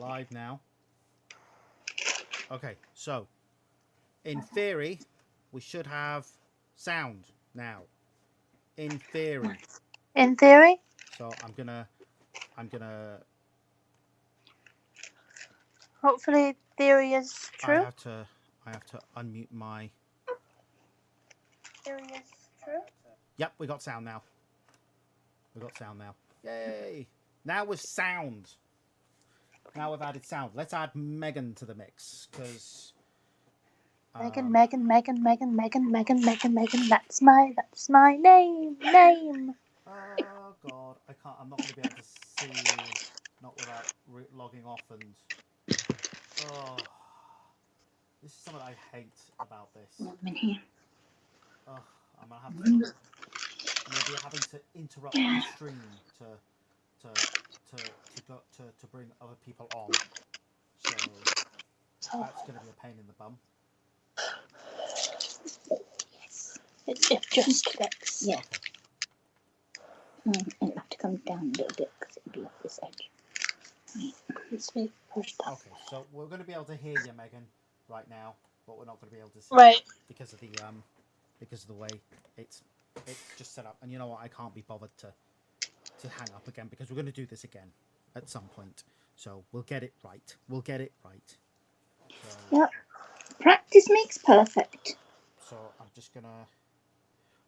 Live now. Okay, so in theory, we should have sound now. In theory. In theory. So I'm gonna. Hopefully, theory is true. I have to unmute my. Theory is true. Yep, we got sound now. Yay! Now with sound. Now we've added sound. Let's add Megan to the mix because. Megan. That's my name. Oh God, I can't. I'm not going to be able to see. Not without logging off and. Oh, this is something I hate about this. I'm in here. Oh, I'm gonna be having to interrupt the stream to bring other people on. So that's going to be a pain in the bum. It just clicks. Yeah. Okay. It'll have to come down a little bit because it'll be off this edge. Right. It's me pushed up. Okay, so we're going to be able to hear you, Megan, right now, but we're not going to be able to see right you because of the way it's just set up. And you know what? I can't be bothered to hang up again because we're going to do this again at some point. So we'll get it right. So, yep. Practice makes perfect. So I'm just gonna.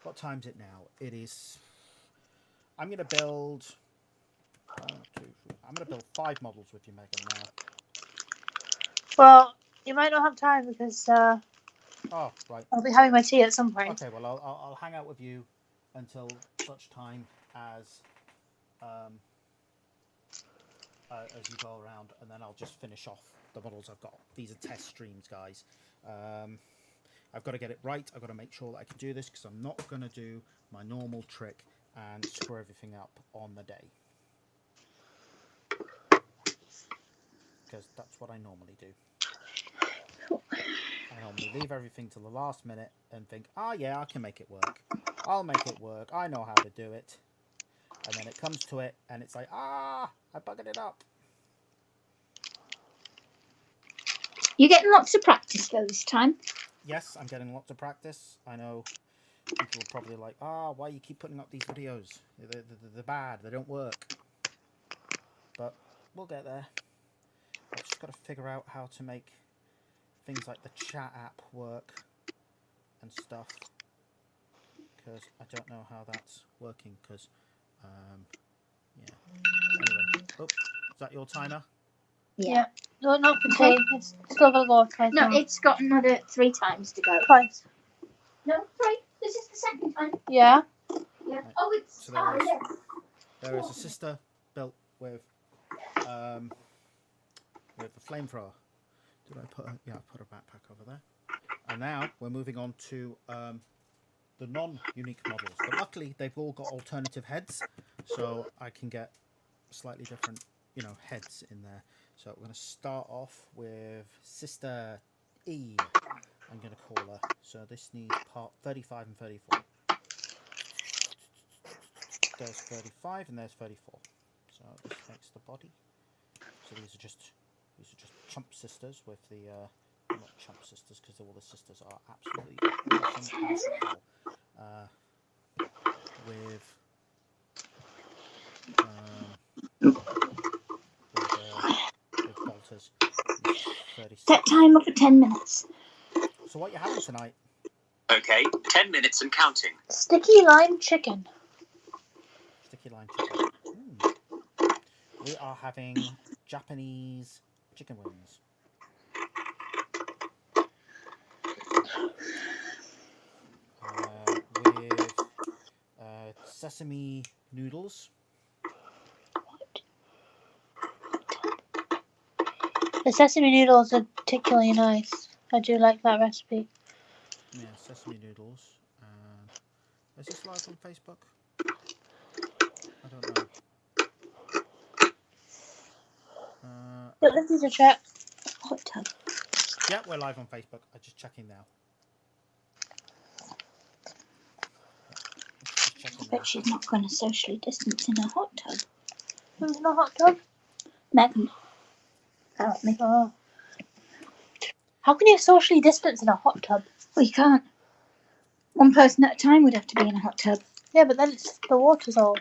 What time's it now? It is. I'm gonna build. I'm gonna build 5 models with you, Megan. Now. Well, you might not have time because. Oh, right. I'll be having my tea at some point. Okay, well, I'll hang out with you until such time as you go around, and then I'll just finish off the models I've got. These are test streams, guys. I've got to get it right. I've got to make sure that I can do this because I'm not going to do my normal trick and screw everything up on the day. Because that's what I normally do. I normally leave everything to the last minute and think, oh yeah, I can make it work. I'll make it work. I know how to do it. And then it comes to it and it's like, I buggered it up. You're getting lots of practice though this time. Yes, I'm getting lots of practice. I know people are probably like, why you keep putting up these videos? They're bad. They don't work. But we'll get there. I've just got to figure out how to make things like the chat app work and stuff. Because I don't know how that's working. Because, yeah. Anyway, is that your timer? Yeah. No, not for tea. It's still going to go twice. No, it's got another 3 times to go. Twice. No, 3. This is the second time. Yeah. Yeah. Right. Oh, it's. So yes. there is a sister built with the flamethrower. Did I put her? Yeah, I put her backpack over there. And now we're moving on to the non-unique models. But luckily, they've all got alternative heads, so I can get slightly different, heads in there. So we're going to start off with Sister E. I'm going to call her. So this needs part 35 and 34. There's 35 and there's 34. So this makes the body. So these are just chump sisters with the not chump sisters because all the sisters are absolutely awesome as hell. With bolters. Set timer for 10 minutes. So what are you having tonight? Okay, 10 minutes and counting. Sticky lime chicken. Sticky lime chicken. We are having Japanese chicken wings. With sesame noodles. The sesame noodles are particularly nice. I do like that recipe. Yeah, sesame noodles. Is this live on Facebook? I don't know. But this is a chat. Hot tub. Yeah, we're live on Facebook. I'm just checking now. bet she's not going to socially distance in a hot tub. Who's in a hot tub? Megan. Apparently. Oh. How can you socially distance in a hot tub? Well, you can't. One person at a time would have to be in a hot tub. Yeah, but then it's the water's all.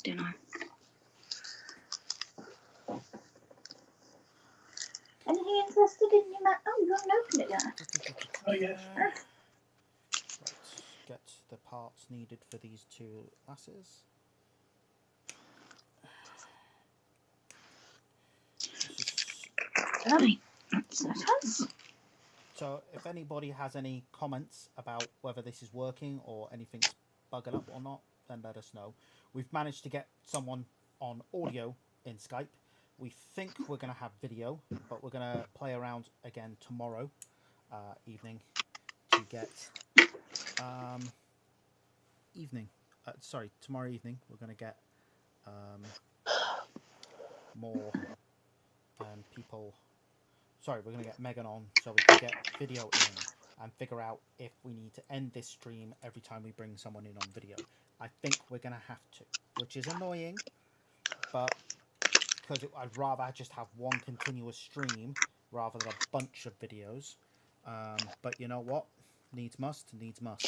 Don't know. Anything interested in your map? Oh, you haven't opened it yet. Oh, yes. Right. Get the parts needed for these two lasses. Right. That's us. So, if anybody has any comments about whether this is working or anything's bugging up or not, then let us know. We've managed to get someone on audio in Skype. We think we're going to have video, but we're going to play around again tomorrow evening to get tomorrow evening we're going to get more people. Sorry, we're going to get Megan on so we can get video in and figure out if we need to end this stream every time we bring someone in on video. I think we're going to have to, which is annoying, but because I'd rather just have one continuous stream rather than a bunch of videos. But you know what? Needs must, needs must.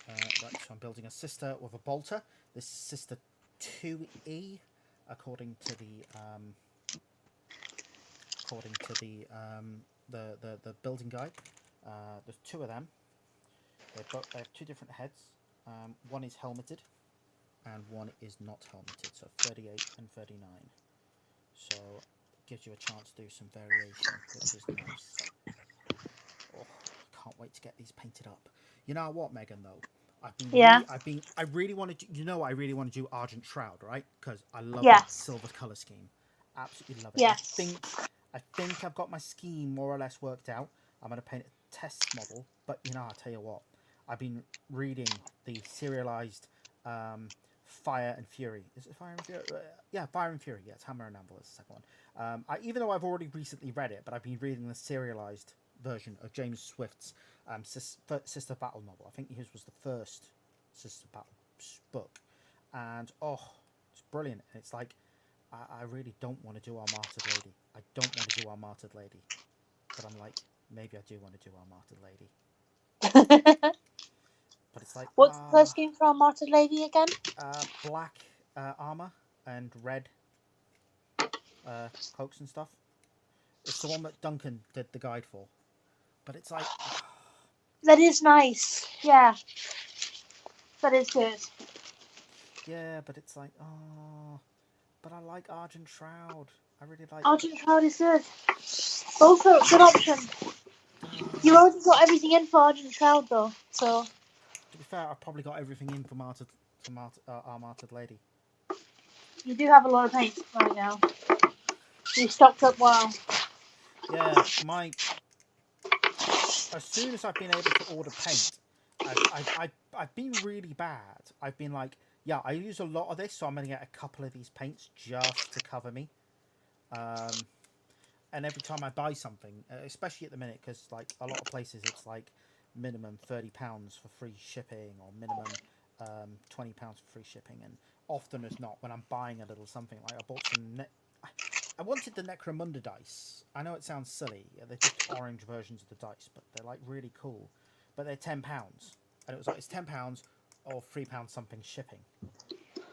Right, so I'm building a sister with a bolter. This is sister 2E, according to the building guide. There's two of them. They have two different heads. One is helmeted, and one is not helmeted. So 38 and 39. So it gives you a chance to do some variation, which is nice. Oh, can't wait to get these painted up. You know what, Megan? Though I really want to. I really want to do Argent Shroud, right? Because I love that silver color scheme. Absolutely love it. Yes. I think I've got my scheme more or less worked out. I'm going to paint a test model, but I'll tell you what. I've been reading the serialized Fire and Fury. Is it Fire and Fury? Yeah, Fire and Fury. Yeah, it's Hammer and Anvil is the second one. Even though I've already recently read it, but I've been reading the serialized version of James Swift's Sister Battle novel. I think his was the first Sister Battle book. And, it's brilliant. And it's like, I really don't want to do Our Martyred Lady. I don't want to do Our Martyred Lady. But I'm like, maybe I do want to do Our Martyred Lady. But it's like... What's the first game for Our Martyred Lady again? Black armor and red cloaks and stuff. It's the one that Duncan did the guide for. But it's like... That is nice. Yeah. That is good. Yeah, but it's like, but I like Argent Shroud. I really like... Argent Shroud is good. Also, good option. You already got everything in for Argent Shroud, though, so... To be fair, I've probably got everything in for Our Martyred Lady. You do have a lot of paint right now. You stocked up well. Yeah, as soon as I've been able to order paint, I've been really bad. I've been like, yeah, I use a lot of this, so I'm going to get a couple of these paints just to cover me. And every time I buy something, especially at the minute, because like a lot of places it's like minimum £30 for free shipping or minimum £20 for free shipping, and often as not, when I'm buying a little something, like I bought some... I wanted the Necromunda dice. I know it sounds silly. They're just orange versions of the dice, but they're like really cool. But they're £10. And it was like, it's £10 or £3 something shipping.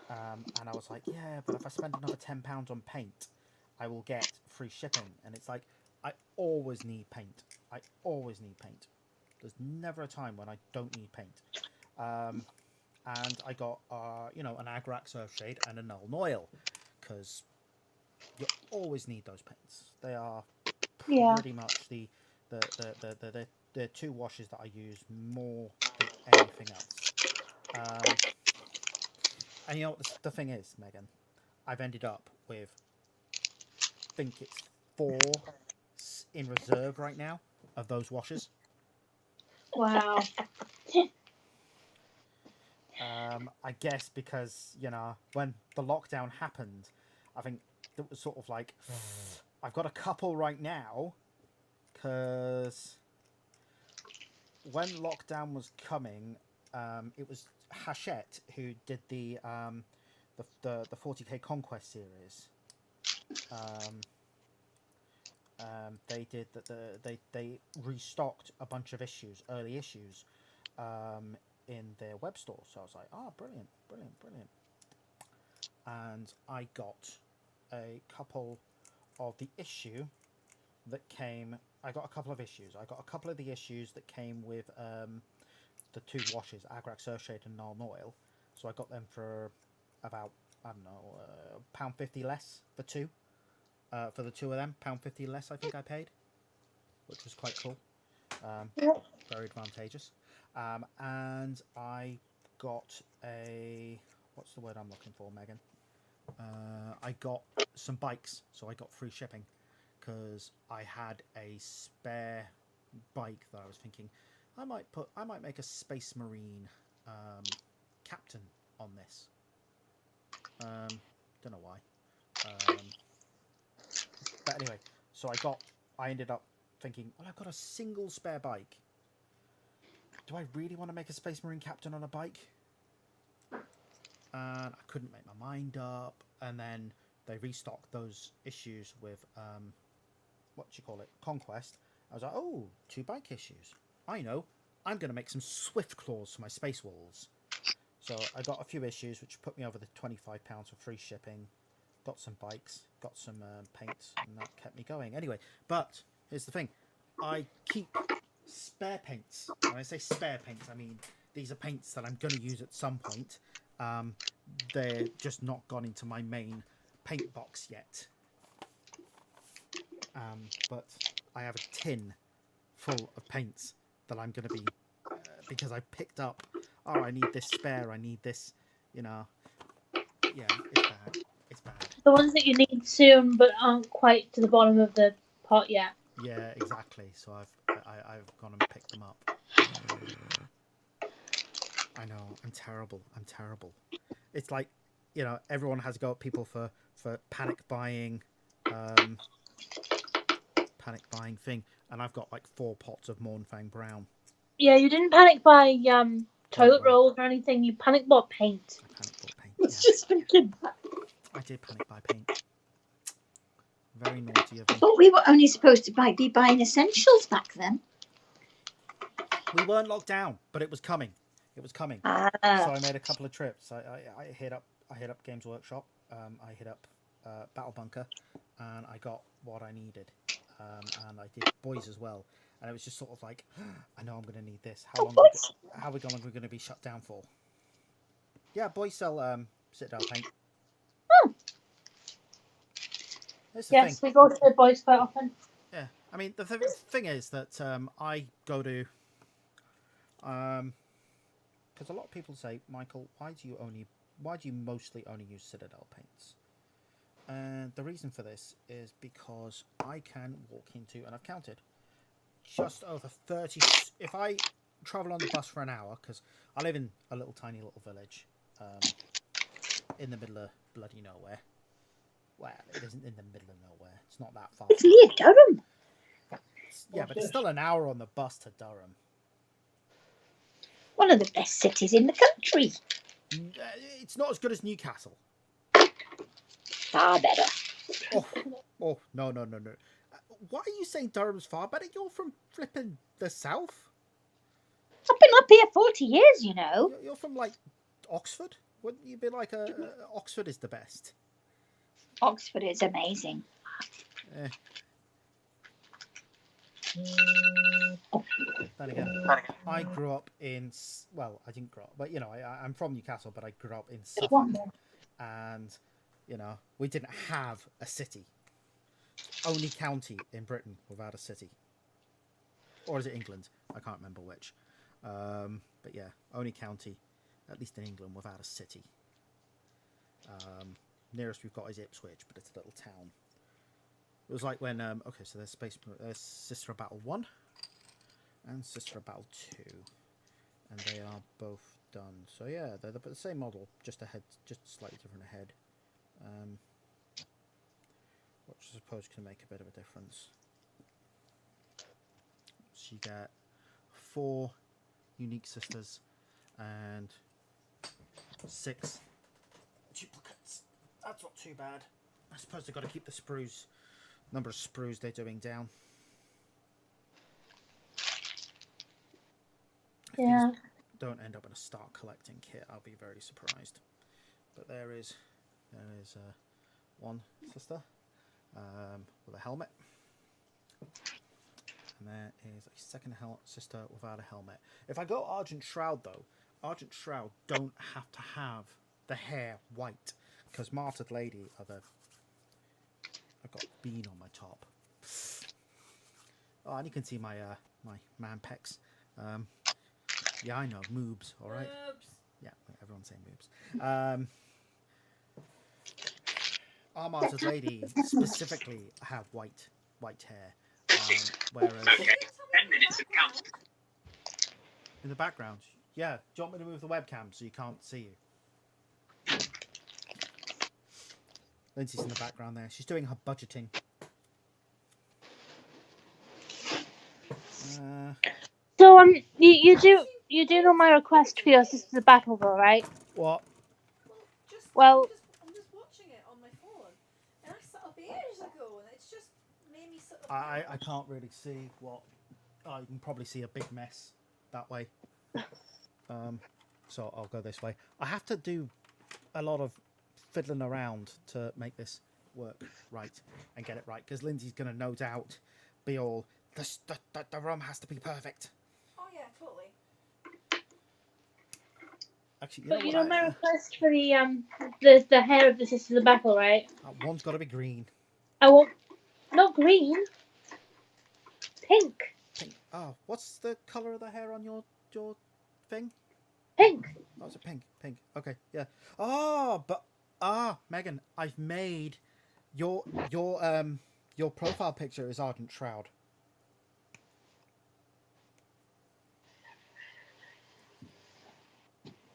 And I was like, yeah, but if I spend another £10 on paint, I will get free shipping. And it's like, I always need paint. I always need paint. There's never a time when I don't need paint. And I got, an Agrax Earthshade and a Null Noil, because you always need those paints. They are pretty much the two washes that I use more than anything else. And you know what the thing is, Megan? I've ended up with, I think it's 4 in reserve right now of those washes. Wow. I guess because, when the lockdown happened, I think it was sort of like, I've got a couple right now, because when lockdown was coming, it was Hachette who did the 40k Conquest series. They did that. They restocked a bunch of issues, early issues, in their web store. So I was like, oh, brilliant, brilliant, brilliant. And I got a couple of the issue that came. I got a couple of issues. I got a couple of the issues that came with the two washes, Agrax Earthshade and Null Oil. So I got them for about, I don't know, £1.50 less for two. For the two of them, £1.50 less I think I paid, which was quite cool. Very advantageous. And I got a, what's the word I'm looking for, Megan? I got some bikes, so I got free shipping because I had a spare bike that I was thinking I might make a Space Marine captain on this. Don't know why. But anyway, so I ended up thinking, well, I've got a single spare bike. Do I really want to make a Space Marine captain on a bike? And I couldn't make my mind up. And then they restocked those issues with, Conquest. I was like, oh, 2 bike issues. I know. I'm going to make some Swift Claws for my Space Walls. So I got a few issues, which put me over the £25 for free shipping. Got some bikes, got some paints, and that kept me going. Anyway, but here's the thing. I keep spare paints. When I say spare paints, I mean these are paints that I'm going to use at some point. They're just not gone into my main paint box yet. But I have a tin full of paints that I'm going to be... because I picked up, oh, I need this spare, I need this, Yeah, it's bad. It's bad. The ones that you need soon, but aren't quite to the bottom of the pot yet. Yeah, exactly. So I've gone and picked them up. I know. I'm terrible. It's like, everyone has to go at people for panic buying thing, and I've got like 4 pots of Mornfang Brown. Yeah, you didn't panic buy toilet rolls or anything. You panic bought paint. I panic bought paint. I was just thinking that. I did panic buy paint. Very naughty of me. But we were only supposed to be buying essentials back then. We weren't locked down, but it was coming. So I made a couple of trips. I hit up Games Workshop. I hit up Battle Bunker, and I got what I needed. And I did Boys as well. And it was just sort of like, I know I'm going to need this. How long are we going to be shut down for? Yeah, Boys sell Citadel paint. Oh. Yes, we go to the Boys quite often. Yeah, I mean the thing is that I go to, because a lot of people say, Michael, why do you mostly only use Citadel paints? And the reason for this is because I can walk into, and I've counted, just over 30. If I travel on the bus for an hour, because I live in a tiny little village, in the middle of bloody nowhere. Well, it isn't in the middle of nowhere. It's not that far. It's near Durham. Yeah, but it's still an hour on the bus to Durham. One of the best cities in the country. It's not as good as Newcastle. Far better. Oh, no. Why are you saying Durham's far better? You're from flipping the south. I've been up here 40 years, you know. You're from, like, Oxford? Wouldn't you be like Oxford is the best? Oxford is amazing. Then again, I grew up in... Well, I didn't grow up, but, I'm from Newcastle, but I grew up in Suffolk. And, we didn't have a city. Only county in Britain without a city. Or is it England? I can't remember which. But yeah, only county, at least in England, without a city. Nearest we've got is Ipswich, but it's a little town. It was like when, so there's Sister of Battle 1 and Sister of Battle 2. And they are both done. So yeah, they're the same model, just slightly different ahead. Which I suppose can make a bit of a difference. So you get 4 unique sisters and 6 duplicates. That's not too bad. I suppose they've got to keep the sprues, number of sprues they're doing down. If Yeah. these don't end up in a start collecting kit, I'll be very surprised. But there is one sister with a helmet. And there is a second sister without a helmet. If I go Argent Shroud, though, Argent Shroud don't have to have the hair white. Because Martyred Lady are the... I've got bean on my top. Oh, and you can see my my man pecs. Yeah, I know, moobs, alright? Yeah, everyone's saying moobs. Our Martyred Lady specifically have white hair. Whereas... Okay, 10 minutes and counting. In the background. Yeah. Do you want me to move the webcam so you can't see you? Lindsay's in the background there. She's doing her budgeting. So you do know my request for your sister's battle, though, right? What? Well, I'm just watching it on my phone, and I set up ages ago, and it's just made me set up. I can't really see what... Oh, you can probably see a big mess that way. So I'll go this way. I have to do a lot of fiddling around to make this work right and get it right, because Lindsay's going to no doubt be all, the rum has to be perfect. Oh yeah, totally. Actually, but you what, know my request for the hair of the sister's battle, right? one's got to be green. I want not green, pink. Pink. Oh, what's the colour of the hair on your thing? Pink. Oh, it's a pink. Pink. Okay, yeah. Megan, I've made your profile picture is Ardent Shroud.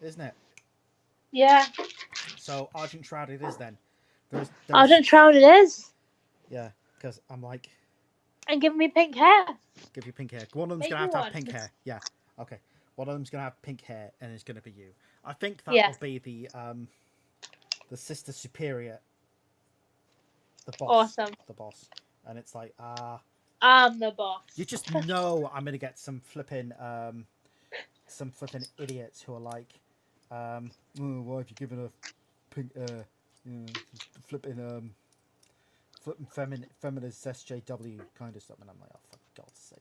Isn't it? Yeah. So Ardent Shroud it is then. There's Ardent Shroud it is. Yeah, because I'm like, And give me pink hair. give you pink hair. One of them's Make gonna have you to have one. pink hair. Yeah. Okay. One of them's gonna have pink hair, and it's gonna be you. I think that Yeah. will be the sister superior, the boss. Awesome. The boss, and it's like I'm the boss. you just know I'm gonna get some flipping idiots who are like, oh, why have you given a pink flipping feminist SJW kind of stuff, and I'm like, oh, for God's sake.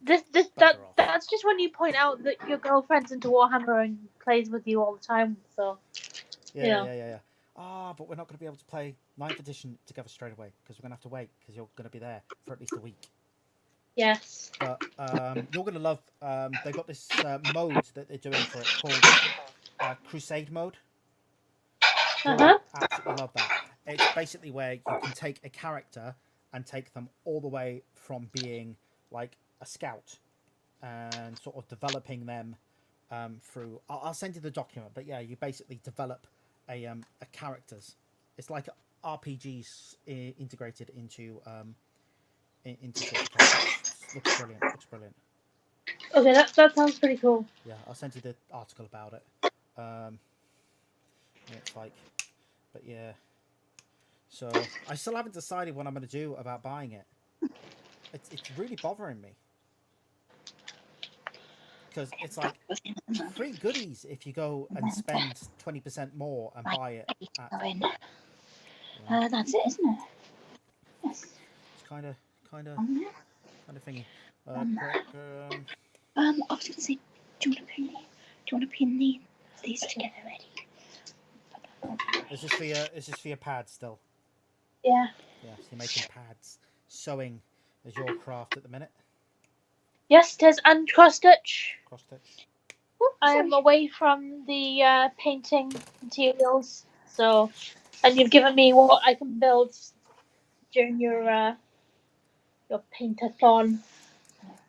That's just when you point out that your girlfriend's into Warhammer and plays with you all the time. So Yeah. But we're not going to be able to play 9th edition together straight away because we're going to have to wait because you're going to be there for at least a week. yes. But you're going to love. They've got this mode that they're doing for it called Crusade mode. Uh-huh. Absolutely love that. It's basically where you can take a character and take them all the way from being like a scout and sort of developing them through. I'll send you the document, but yeah, you basically develop a characters. It's like RPGs integrated into sort of characters. Looks brilliant. Okay, that sounds pretty cool. Yeah, I'll send you the article about it. It's like, but yeah. So I still haven't decided what I'm going to do about buying it. It's really bothering me because it's like free goodies if you go and spend 20% more and buy it. That's it, isn't it? Yes. It's kind of thingy. I was going to say, do you want to pin these together ready? Is this for your pads still? Yeah. Yeah, so you're making pads. Sewing is your craft at the minute. Yes, it is, and cross stitch. Cross stitch. I'm away from the painting materials, so, and you've given me what I can build during your paint-a-thon.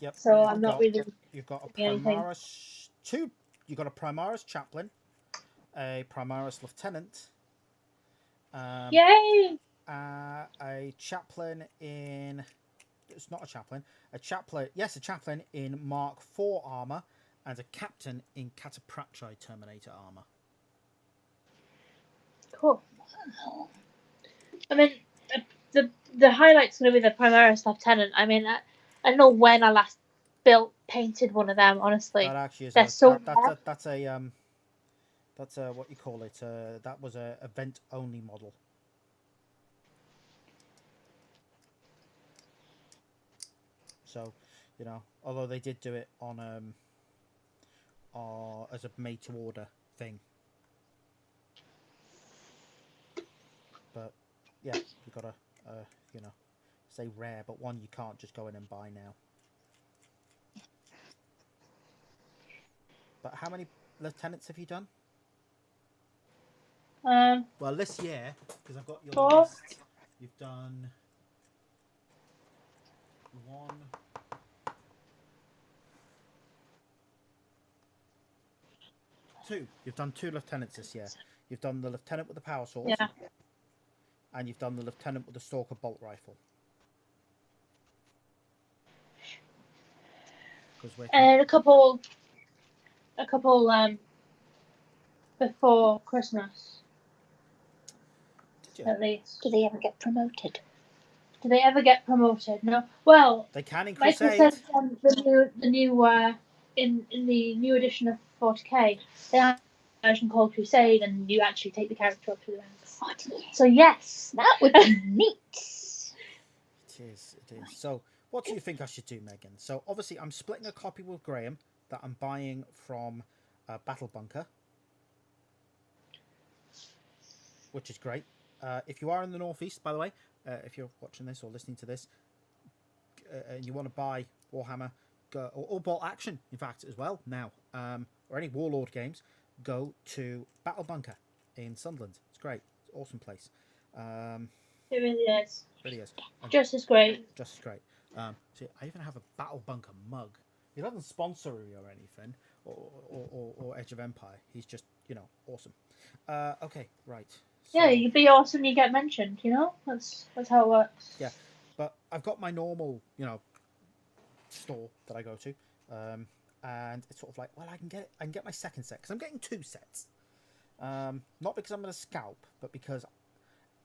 Yep. So I'm not really. You've got a doing anything. Primaris You've got a Primaris chaplain, a Primaris lieutenant. Yay! A chaplain in... It's not a chaplain. A chaplain in Mark IV armor, and a captain in Catapracci Terminator armor. Cool. I mean, the highlight's going to be the Primaris Lieutenant. I mean, I don't know when I last painted one of them. Honestly, That actually is they're so that's a what you call it. That was a event only model. So, you know, although they did do it on as a made to order thing. But yeah, you gotta you know, say rare, but one you can't just go in and buy now. But how many lieutenants have you done? Well, this year, because I've got your 4. list. You've done 1. Two. You've done 2 lieutenants this year. You've done the lieutenant with the power sword. Yeah. And you've done the lieutenant with the stalker bolt rifle. And a couple before Christmas. Did you? At least. Do they ever get promoted? Do they ever get promoted? No. Well, they can in Michael Crusade. said the new in the new edition of 40k, they have a version called Crusade, and you actually take the character up through the ranks. Oh, dear. So yes, That would be neat. It is. So, what do you think I should do, Megan? So, obviously, I'm splitting a copy with Graham that I'm buying from Battle Bunker, which is great. If you are in the Northeast, by the way, if you're watching this or listening to this, and you want to buy Warhammer, or Bolt Action, in fact, as well, now, or any Warlord games, go to Battle Bunker in Sunderland. It's great. It's an awesome place. it really is. Really is. Just as great. Just as great. See, I even have a Battle Bunker mug. He doesn't sponsor me or anything, or Edge of Empire. He's just, awesome. Okay, right. So, Yeah, you'd be awesome. You get mentioned. That's how it works. Yeah, but I've got my normal, store that I go to, and it's sort of like, well, I can get my second set because I'm getting 2 sets. Not because I'm going to scalp, but because,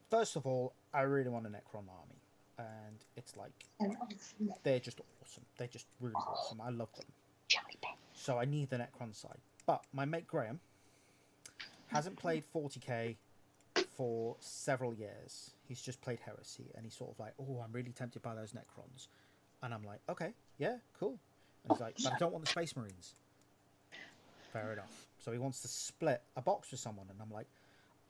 first of all, I really want a Necron army, and it's like they're just awesome. They're just really awesome. I love them. So I need the Necron side. But my mate Graham hasn't played 40k for several years. He's just played Heresy, and he's sort of like, oh, I'm really tempted by those Necrons. And I'm like, okay, yeah, cool. And he's like, but I don't want the Space Marines. Fair enough. So he wants to split a box with someone, and I'm like,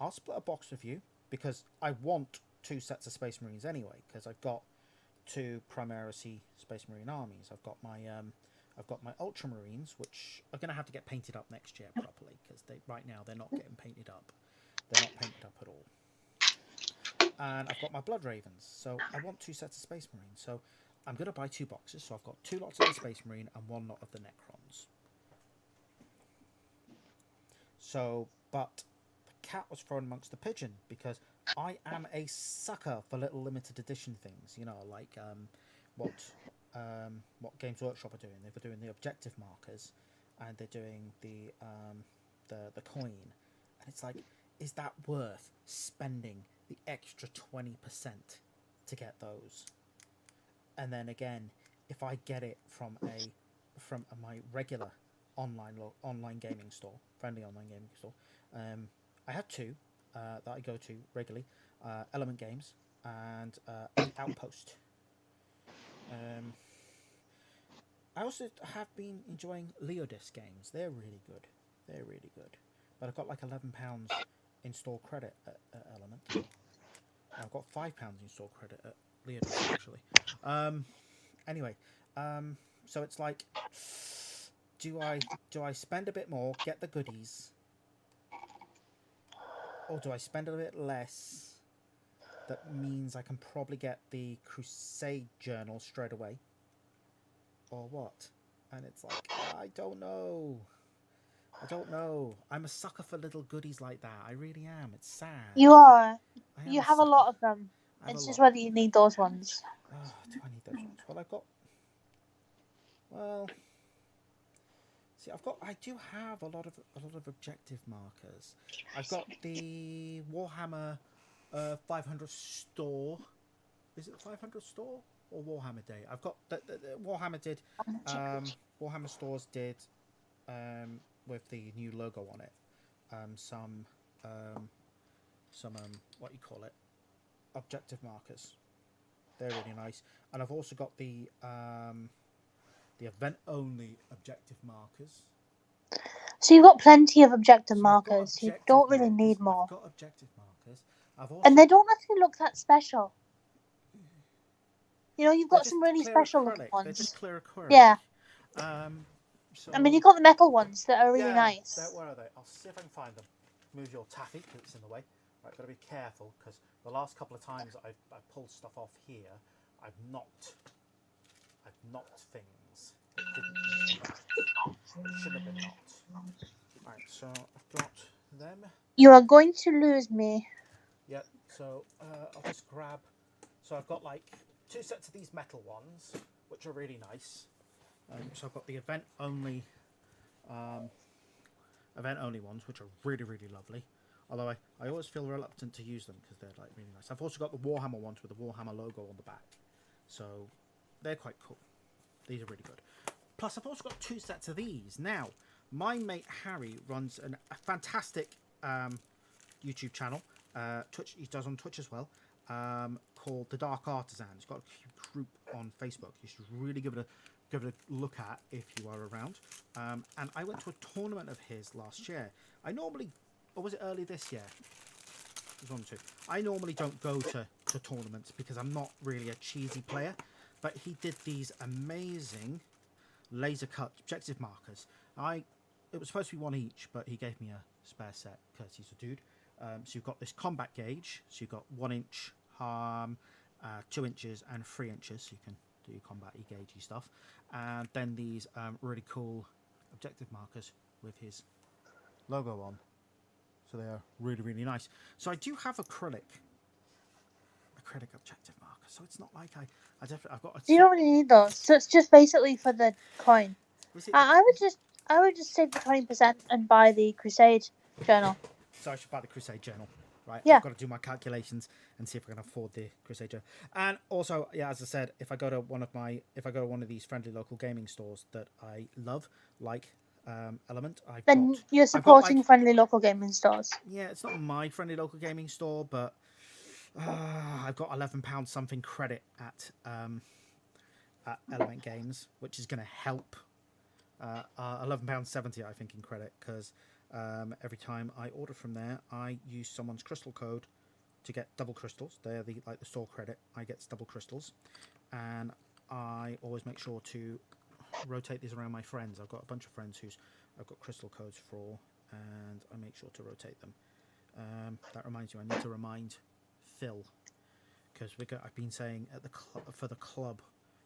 I'll split a box with you because I want 2 sets of Space Marines anyway, because I've got 2 Primaris Space Marine armies. I've got my Ultramarines, which are going to have to get painted up next year properly, because right now they're not getting painted up. They're not painted up at all. And I've got my Blood Ravens, so I want 2 sets of Space Marines. So I'm going to buy 2 boxes, so I've got 2 lots of the Space Marine and 1 lot of the Necrons. So, but the cat was thrown amongst the pigeon, because I am a sucker for little limited edition things, like what Games Workshop are doing. They were doing the objective markers, and they're doing the coin, and it's like, is that worth spending the extra 20% to get those? And then again, if I get it from my regular online gaming store, friendly online gaming store, I have 2 that I go to regularly, Element Games and Outpost. I also have been enjoying Leodis games. They're really good. But I've got like £11 in-store credit at Element. I've got £5 in-store credit at Leodis, actually. Anyway, so it's like, do I spend a bit more, get the goodies, or do I spend a bit less? That means I can probably get the Crusade Journal straight away, or what? And it's like, I don't know. I'm a sucker for little goodies like that. I really am. It's sad. You are. You have a lot of them. It's just whether you need those ones. Oh, do I need those ones? Well, I've got... Well... See, I do have a lot of objective markers. I've got the Warhammer 500 store. Is it 500 store or Warhammer Day? I've got the Warhammer did. Warhammer stores did with the new logo on it. Some what you call it, objective markers. They're really nice, and I've also got the event only objective markers. So you've got plenty of objective So I've got markers. You objective don't really markers. need more. I've got objective markers. I've also And they don't actually look that special. You know, you've they're got just some really clear special acrylic. looking ones. They're just clear acrylic. Yeah. So I mean, you've got the metal ones that are really yeah, nice. Where are they? I'll see if I can find them. Move your taffy because it's in the way. Right, got to be careful because the last couple of times I pulled stuff off here, I've knocked things. It should have been knocked. Right, so I've got them. You are going to lose me. Yep. So I'll just grab. So I've got like 2 sets of these metal ones, which are really nice. So I've got the event only ones, which are really, really lovely. Although I always feel reluctant to use them because they're like really nice. I've also got the Warhammer ones with the Warhammer logo on the back, so they're quite cool. These are really good. Plus, I've also got 2 sets of these. Now, my mate Harry runs a fantastic YouTube channel. Twitch, he does on Twitch as well. Called The Dark Artisan. He's got a group on Facebook. You should really give it a look at if you are around. And I went to a tournament of his last year. I normally, or was it early this year? It was one or two. I normally don't go to tournaments because I'm not really a cheesy player. But he did these amazing laser cut objective markers. It was supposed to be 1 each, but he gave me a spare set because he's a dude. So you've got this combat gauge. So you've got 1 inch, 2 inches, and 3 inches. So you can do your combat-y, gaugy stuff. And then these really cool objective markers with his logo on. So they are really, really nice. So I do have acrylic objective markers. So it's not like I've got. You don't really need those. So it's just basically for the coin. I would just save the 20% and buy the Crusade journal. So I should buy the Crusade journal, right? Yeah. I've got to do my calculations and see if I can afford the Crusade journal. And also, yeah, as I said, if I go to one of these friendly local gaming stores that I love, like Element, You're supporting friendly local gaming stores. Yeah, it's not my friendly local gaming store, but I've got £11 something credit at Element Games, which is going to help. £11.70 I think in credit because every time I order from there, I use someone's crystal code to get double crystals. They're the store credit. I get double crystals, and I always make sure to rotate these around my friends. I've got a bunch of friends who's I've got crystal codes for, and I make sure to rotate them. That reminds you, I need to remind Phil because I've been saying at for the club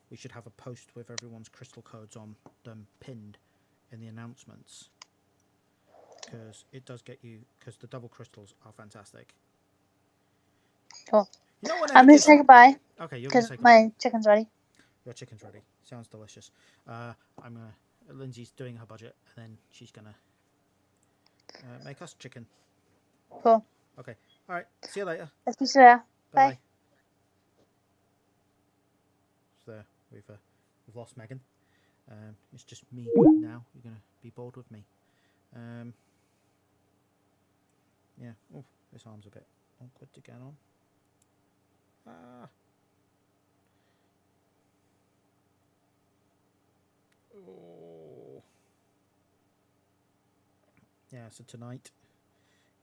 we should have a post with everyone's crystal codes on them pinned in the announcements because it does get you because the double crystals are fantastic. Cool. You know what I'm going to say goodbye. Okay, you're going to say goodbye. goodbye. My chicken's ready. Your chicken's ready. Sounds delicious. Lindsay's doing her budget, and then she's gonna make us chicken. Cool. Okay. All right. See you later. Let's see you later. Bye. Bye. So we've lost Megan. It's just me now. You're gonna be bored with me. Yeah. Oh, this arm's a bit awkward to get on. Oh. Yeah, so tonight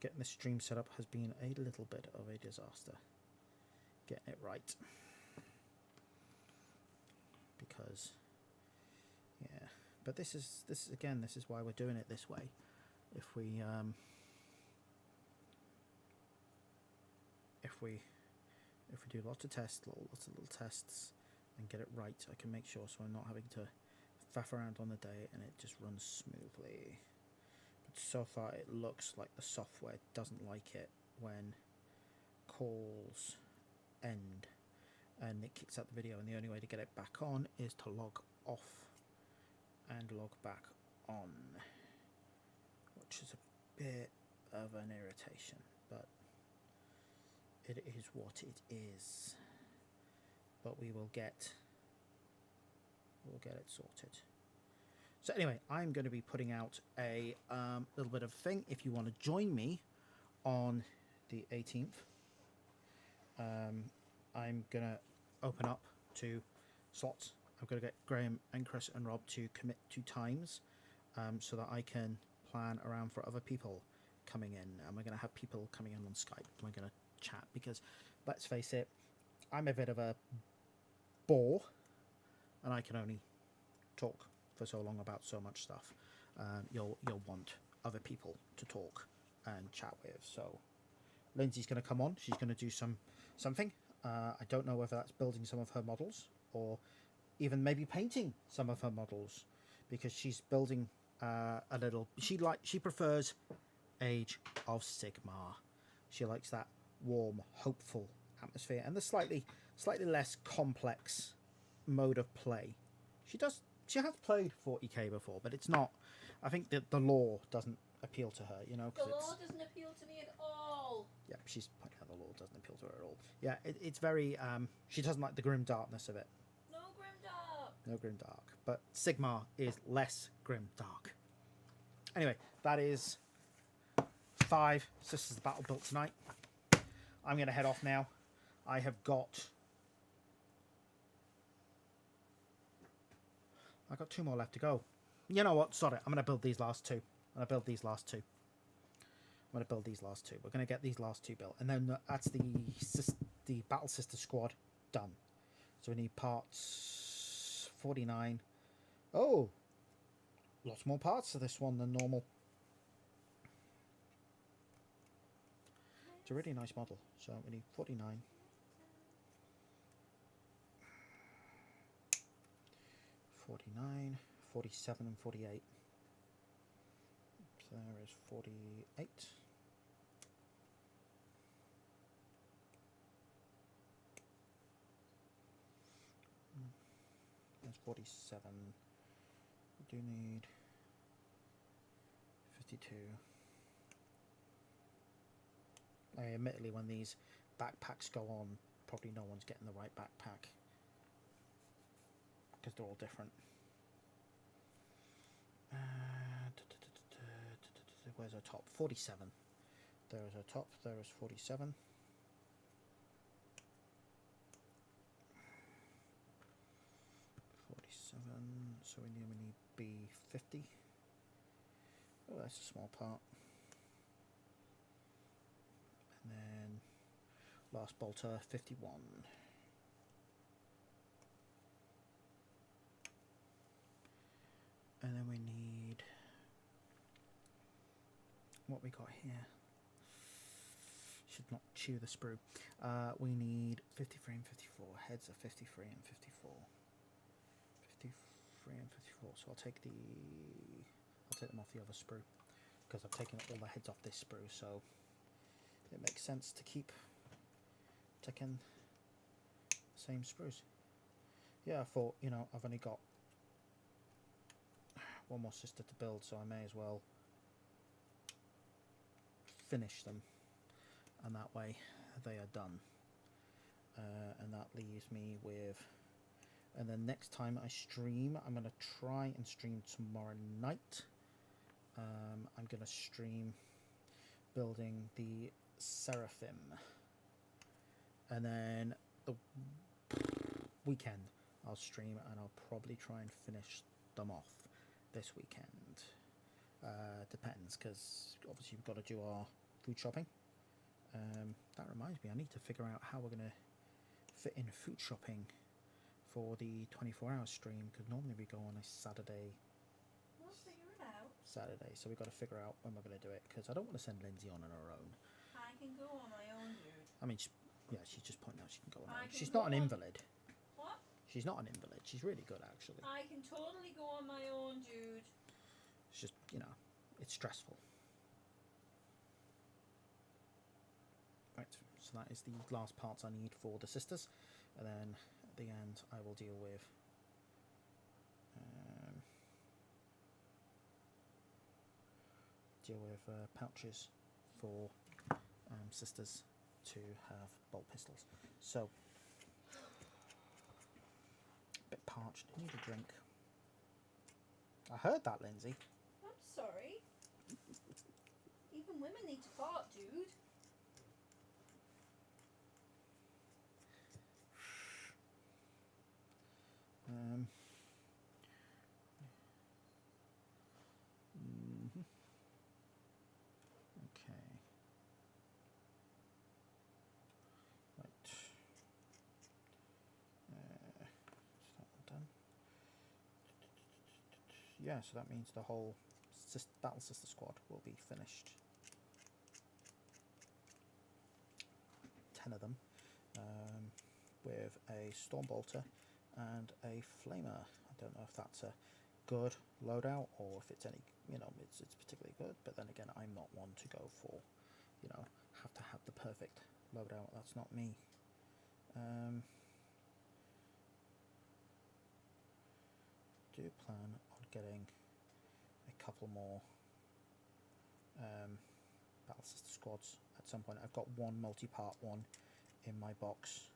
getting the stream set up has been a little bit of a disaster. Getting it right. Because yeah, but this is why we're doing it this way. If we do lots of little tests and get it right, I can make sure so I'm not having to faff around on the day and it just runs smoothly. But so far it looks like the software doesn't like it when calls end and it kicks out the video, and the only way to get it back on is to log off and log back on, which is a bit of an irritation, but it is what it is. But we'll get it sorted. So anyway, I'm going to be putting out a little bit of thing. If you want to join me on the 18th, I'm going to open up to slots. I'm going to get Graham and Chris and Rob to commit to times so that I can plan around for other people coming in. And we're going to have people coming in on Skype. We're going to chat because, let's face it, I'm a bit of a bore and I can only talk for so long about so much stuff. You'll want other people to talk and chat with. So Lindsay's going to come on. She's going to do something. I don't know whether that's building some of her models or even maybe painting some of her models, because she's building a little. She prefers Age of Sigmar. She likes that warm, hopeful atmosphere and the slightly less complex mode of play. She has played 40k before, but it's not. I think that the lore doesn't appeal to her, you know. The lore doesn't appeal to me at all. Yeah, she's pointing out the lore doesn't appeal to her at all. Yeah, it's very. She doesn't like the grim darkness of it. No grimdark. No grim dark, but Sigmar is less grim dark. Anyway, that is 5 Sisters of Battle built tonight. I'm going to head off now. I have got 2 more left to go. You know what? Sorry, I'm going to build these last 2. We're going to get these last 2 built, and then that's the Battle Sister squad done. So we need parts 49. Oh, lots more parts to this one than normal. It's a really nice model. So we need 49. 49, 47 and 48. So there is 48. There's 47. We do need 52. Admittedly, when these backpacks go on, probably no one's getting the right backpack, because they're all different. Where's our top? 47. There is our top. There is 47. So we need B50. Oh, that's a small part. And then last bolter 51. And then we need what we got here. Should not chew the sprue. We need 53 and 54. Heads are 53 and 54. 53 and 54. So I'll take them off the other sprue, because I've taken all the heads off this sprue. So it makes sense to keep taking the same sprues. Yeah, I thought, you know, I've only got one more sister to build, so I may as well finish them, and that way they are done. And that leaves me with, and then next time I stream, I'm going to try and stream tomorrow night. I'm going to stream building the Seraphim, and then the weekend I'll stream, and I'll probably try and finish them off this weekend. Depends, because obviously we've got to do our food shopping. That reminds me, I need to figure out how we're going to fit in food shopping for the 24-hour stream, because normally we go on a Saturday. We'll figure it out. So we've got to figure out when we're going to do it, because I don't want to send Lindsay on her own. I can go on my own, dude. I mean, she's just pointing out she can go on her own. I can She's go not an on- invalid. What? She's not an invalid. She's really good, actually. I can totally go on my own, dude. It's just, you know, it's stressful. Right, so that is the last parts I need for the sisters, and then at the end I will deal with deal with pouches for sisters to have bolt pistols. So, a bit parched. Need a drink. I heard that, Lindsay. I'm sorry. Even women need to fart, dude. Mhm. Okay. Right. Is that one done? Yeah, so that means the whole Battle Sister squad will be finished. 10 of them, with a Stormbolter and a Flamer. I don't know if that's a good loadout or if it's any, it's particularly good, but then again, I'm not one to go for, have to have the perfect loadout. That's not me. Do plan on getting a couple more Battle Sister squads at some point. I've got one multi-part one in my box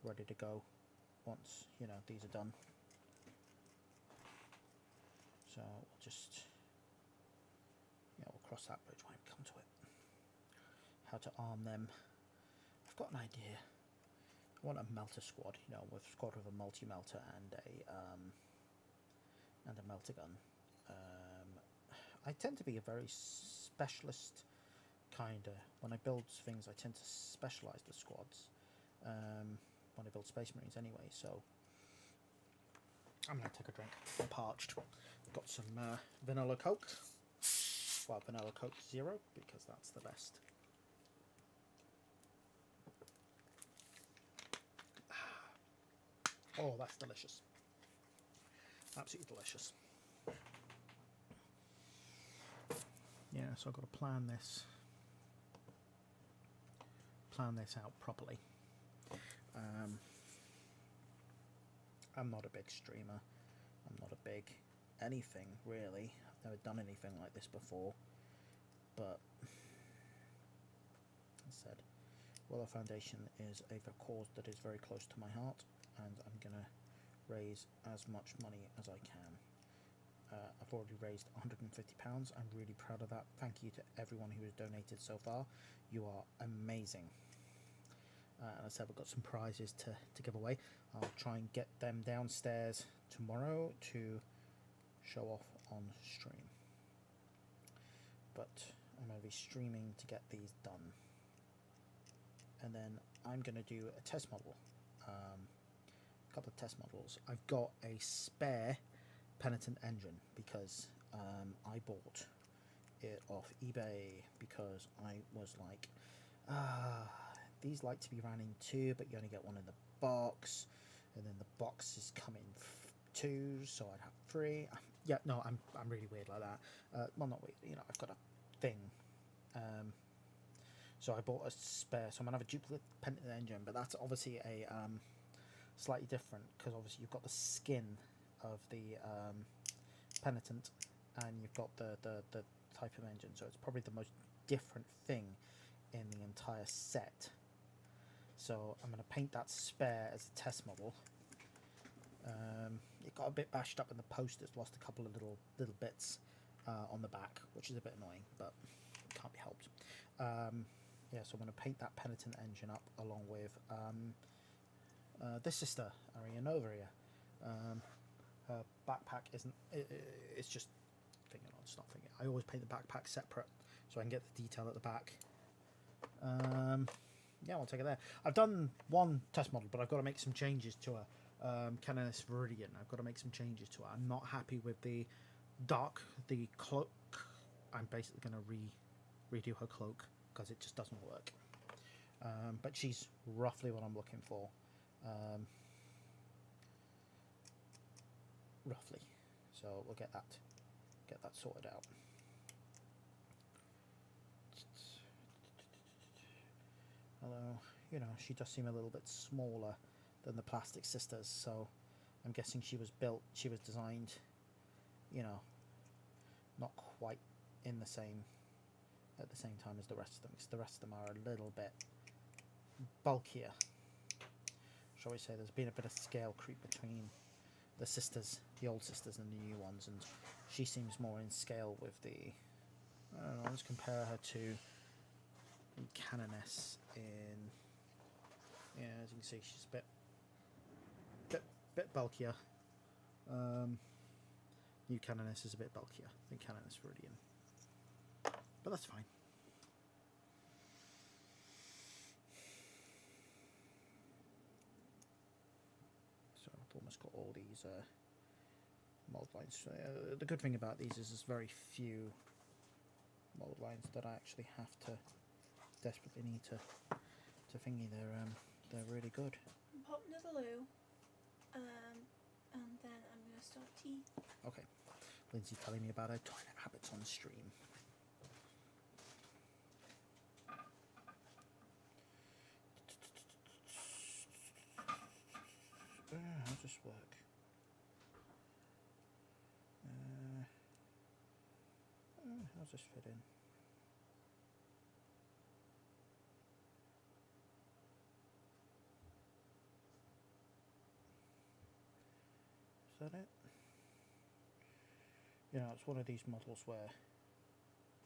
ready to go once these are done, so we'll just we'll cross that bridge when we come to it. How to arm them, I've got an idea. I want a melter squad, with a squad with a multi-melter and a melter gun. I tend to be a very specialist when I build things. I tend to specialize the squads when I build Space Marines anyway, so I'm going to take a drink. I'm parched. Got some vanilla Coke. Well, vanilla Coke Zero, because that's the best. Oh, that's delicious. Absolutely delicious. Yeah, so I've got to plan this out properly. I'm not a big streamer. I'm not a big anything, really. I've never done anything like this before. But, as I said, Willow Foundation is a cause that is very close to my heart, and I'm going to raise as much money as I can. I've already raised £150. I'm really proud of that. Thank you to everyone who has donated so far. You are amazing. And as I said, we've got some prizes to give away. I'll try and get them downstairs tomorrow to show off on stream. But I'm going to be streaming to get these done. And then I'm going to do a test model. A couple of test models. I've got a spare Penitent engine because I bought it off eBay because I was like, these like to be ran in two, but you only get one in the box, and then the boxes come in two, so I'd have three. Yeah, no, I'm really weird like that. Well, not weird, I've got a thing. So I bought a spare, so I'm gonna have a duplicate Penitent engine, but that's obviously a slightly different because obviously you've got the skin of the Penitent, and you've got the type of engine, so it's probably the most different thing in the entire set. So I'm going to paint that spare as a test model. It got a bit bashed up in the posters, lost a couple of little bits on the back, which is a bit annoying, but can't be helped. Yeah, so I'm going to paint that Penitent engine up along with this sister, Arianova here. Her backpack isn't, it's just thinking on, it's not thinking. I always paint the backpack separate so I can get the detail at the back. Yeah, we'll take it there. I've done one test model, but I've got to make some changes to her. Canoness Viridian, I've got to make some changes to her. I'm not happy with the cloak. I'm basically going to redo her cloak because it just doesn't work. But she's roughly what I'm looking for. Roughly, so we'll get that sorted out. Although she does seem a little bit smaller than the Plastic Sisters, so I'm guessing she was designed not quite in the same at the same time as the rest of them, because the rest of them are a little bit bulkier. Shall we say there's been a bit of scale creep between the sisters, the old sisters and the new ones, and she seems more in scale with the, I don't know, let's compare her to the Canoness in, yeah, as you can see she's a bit bulkier. New Canoness is a bit bulkier than Canoness Viridian, but that's fine. So I've almost got all these mold lines. The good thing about these is there's very few mold lines that I actually have to desperately need to thingy. They're really good. Pop another loo, and then I'm gonna start tea. Okay, Lindsay telling me about her toilet habits on stream. How does this work? How does this fit in? Is that it? You know, it's one of these models where,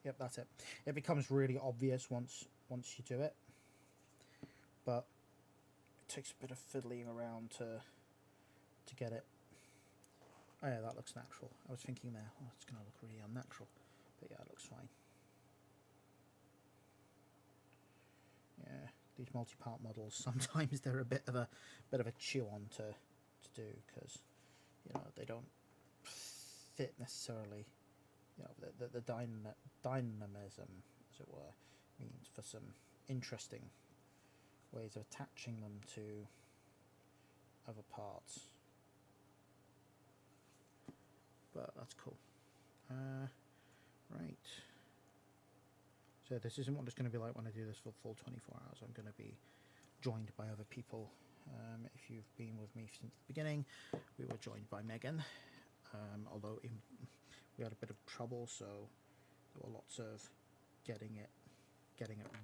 yep, that's it. It becomes really obvious once you do it, but it takes a bit of fiddling around to get it. Oh yeah, that looks natural. I was thinking there, oh, it's going to look really unnatural, but yeah, it looks fine. Yeah, these multi-part models, sometimes they're a bit of a chew on to do, because you know they don't fit necessarily. You know, the dynamism, as it were, means for some interesting ways of attaching them to other parts. But that's cool. Right. So this isn't what it's going to be like when I do this for full 24 hours. I'm going to be joined by other people. If you've been with me since the beginning, we were joined by Megan. Although we had a bit of trouble, so there were lots of getting it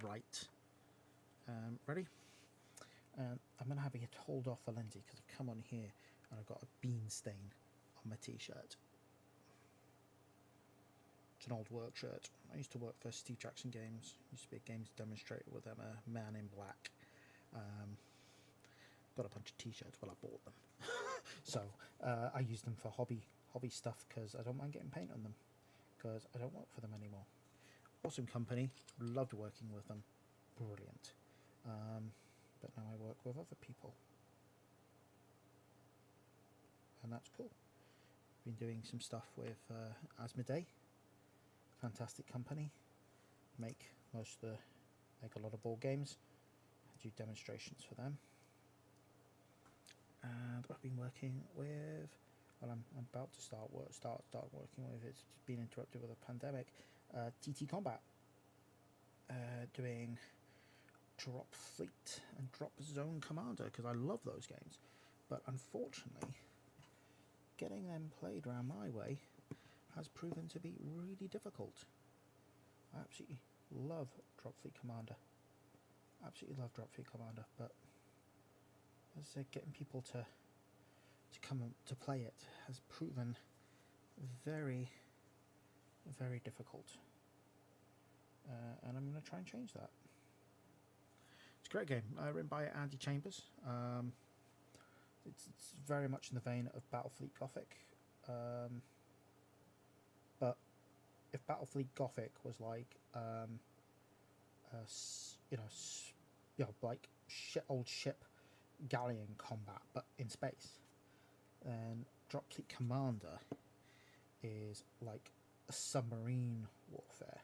right. Ready? I'm going to have you hold off for Lindsay because I've come on here and I've got a bean stain on my t-shirt. It's an old work shirt. I used to work for Steve Jackson Games. Used to be a games demonstrator with them, a man in black. Got a bunch of t-shirts. Well, I bought them. So I use them for hobby stuff because I don't mind getting paint on them because I don't work for them anymore. Awesome company. Loved working with them. Brilliant. But now I work with other people. And that's cool. Been doing some stuff with Asmodee. Fantastic company. Make a lot of board games. I do demonstrations for them. And I've been working with, well, I'm about to start working with, it's been interrupted with a pandemic, TT Combat. Doing Drop Fleet and Drop Zone Commander, because I love those games. But unfortunately, getting them played around my way has proven to be really difficult. I absolutely love Drop Fleet Commander. Absolutely love Drop Fleet Commander, but as I said, getting people to come to play it has proven very, very difficult. And I'm going to try and change that. It's a great game, written by Andy Chambers. It's very much in the vein of Battlefleet Gothic. But if Battlefleet Gothic was like, like old ship galleon combat, but in space, then Dropfleet Commander is like a submarine warfare,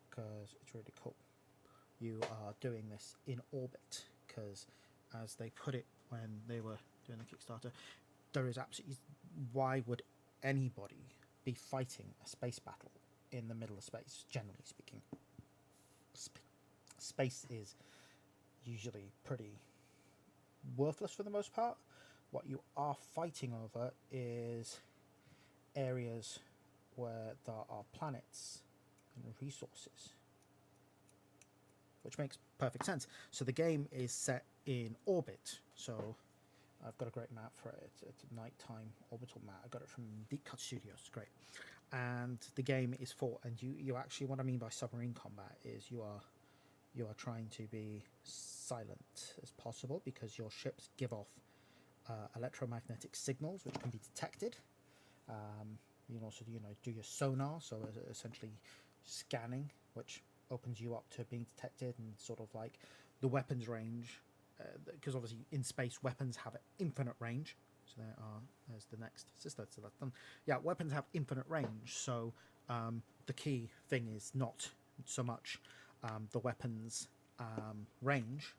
because it's really cool. You are doing this in orbit, because as they put it when they were doing the Kickstarter, there is absolutely, why would anybody be fighting a space battle in the middle of space, generally speaking? Space is usually pretty worthless for the most part. What you are fighting over is areas where there are planets resources, which makes perfect sense. So the game is set in orbit. So I've got a great map for it. It's a nighttime orbital map. I got it from Deep Cut Studios. Great. And the game is fought, and you actually, what I mean by submarine combat is you are trying to be silent as possible, because your ships give off electromagnetic signals which can be detected. You can also do your sonar, so essentially scanning, which opens you up to being detected, and sort of like the weapons range, because obviously in space weapons have an infinite range. So there's the next sister. So that's done. Yeah, weapons have infinite range. So the key thing is not so much the weapons range,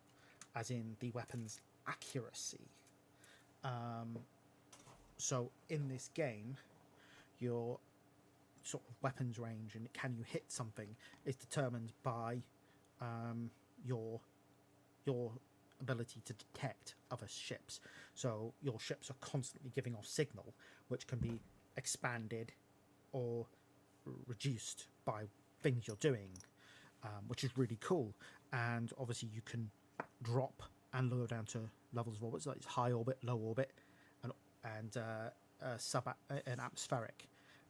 as in the weapons accuracy. So in this game, your sort of weapons range and can you hit something is determined by your ability to detect other ships. So your ships are constantly giving off signal, which can be expanded or reduced by things you're doing, which is really cool. And obviously you can drop and lower down to levels of orbit, so it's high orbit, low orbit, and an atmospheric.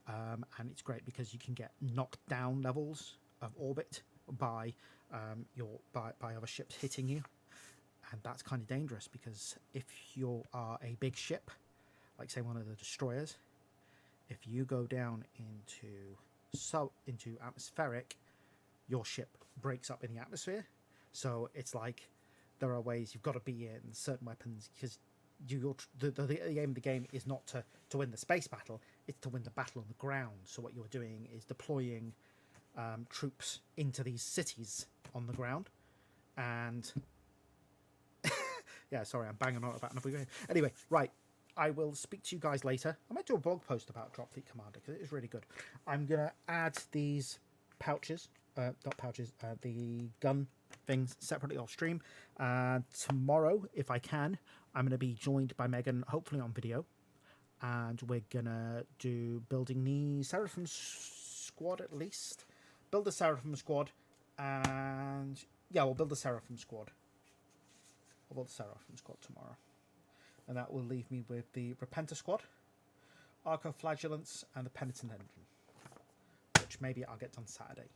And it's great because you can get knocked down levels of orbit by other ships hitting you, and that's kind of dangerous, because if you are a big ship, like say one of the destroyers, if you go down into atmospheric, your ship breaks up in the atmosphere. So it's like there are ways you've got to be in certain weapons, because the aim of the game is not to win the space battle, it's to win the battle on the ground. So what you're doing is deploying troops into these cities on the ground. And yeah, sorry, I'm banging on about another game. Anyway, right, I will speak to you guys later. I might do a blog post about Drop Fleet Commander, because it is really good. I'm going to add these pouches, the gun things separately off stream. Tomorrow, if I can, I'm going to be joined by Megan, hopefully on video, and we're going to do building the Seraphim squad at least. Build the Seraphim squad, and yeah, we'll build the Seraphim squad. I'll build the Seraphim squad tomorrow. And that will leave me with the Repenter squad, Arco-Flagellants, and the Penitent Engine, which maybe I'll get done Saturday.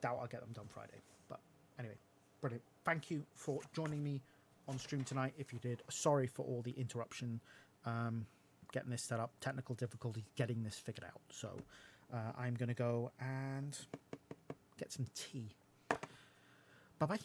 Doubt I'll get them done Friday. But anyway, brilliant. Thank you for joining me on stream tonight. If you did, sorry for all the interruption, getting this set up, technical difficulties getting this figured out. So I'm going to go and get some tea. Bye-bye.